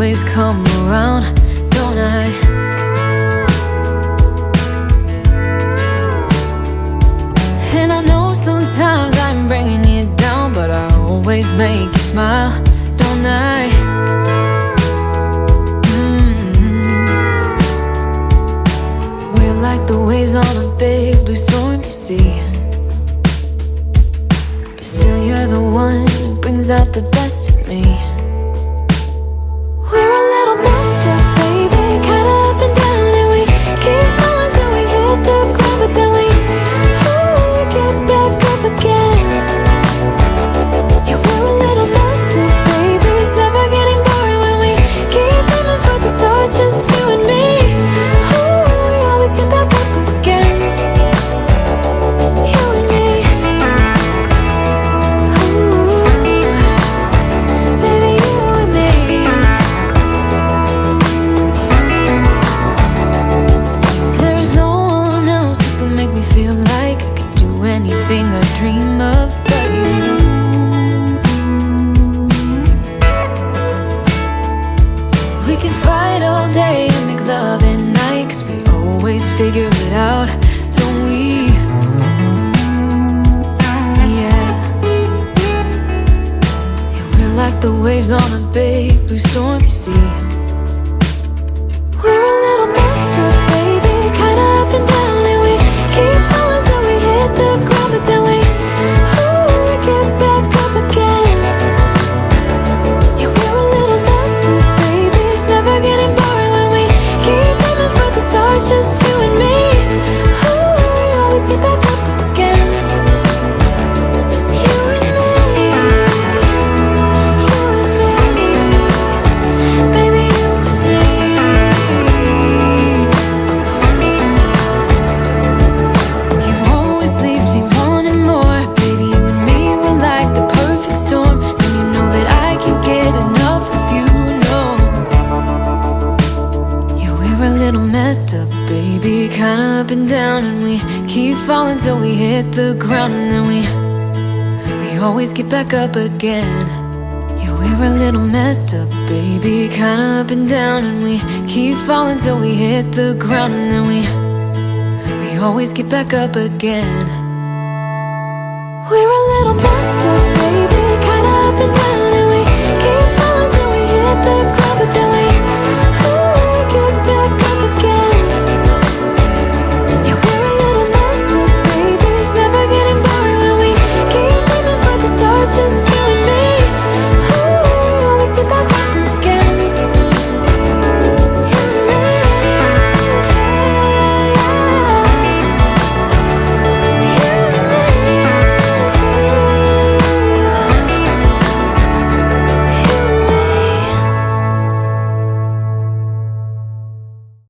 always come around, don't I? And I know sometimes I'm bringing you down, but I always make you smile, don't I? We're like the waves on a big blue stormy sea, but still you're the one who brings out the best in me. We're a little messed up, baby, kinda up and down, and we keep falling till we hit the ground, but then we get back up again. Yeah, we're a little messed up, baby, it's never getting boring when we keep aiming for the stars, just you and me. We always get back up again, you and me. Baby, you and me. There is no one else who can make me feel like I can do anything I dream of but you. We can fight all day and make love at night, 'cause we always figure it out, don't we? Yeah. Yeah, we're like the waves on a big blue stormy sea. We're a little messed up, baby, kinda up and down, and we keep falling till we hit the ground, but then we get back up again. Yeah, we're a little messed up, baby, it's never getting boring when we keep aiming for the stars, just you and me. We always get back up again, you and me, you and me, baby, you and me. You always leave me wanting more, baby, you and me, we're like the perfect storm, and you know that I can't get enough of you, no. Yeah, we're a little messed up, baby, kinda up and down, and we keep falling till we hit the ground, and then we always get back up again. Yeah, we're a little messed up, baby, kinda up and down, and we keep falling till we hit the ground, and then we always get back up again. We're a little messed up, baby, kinda up and down.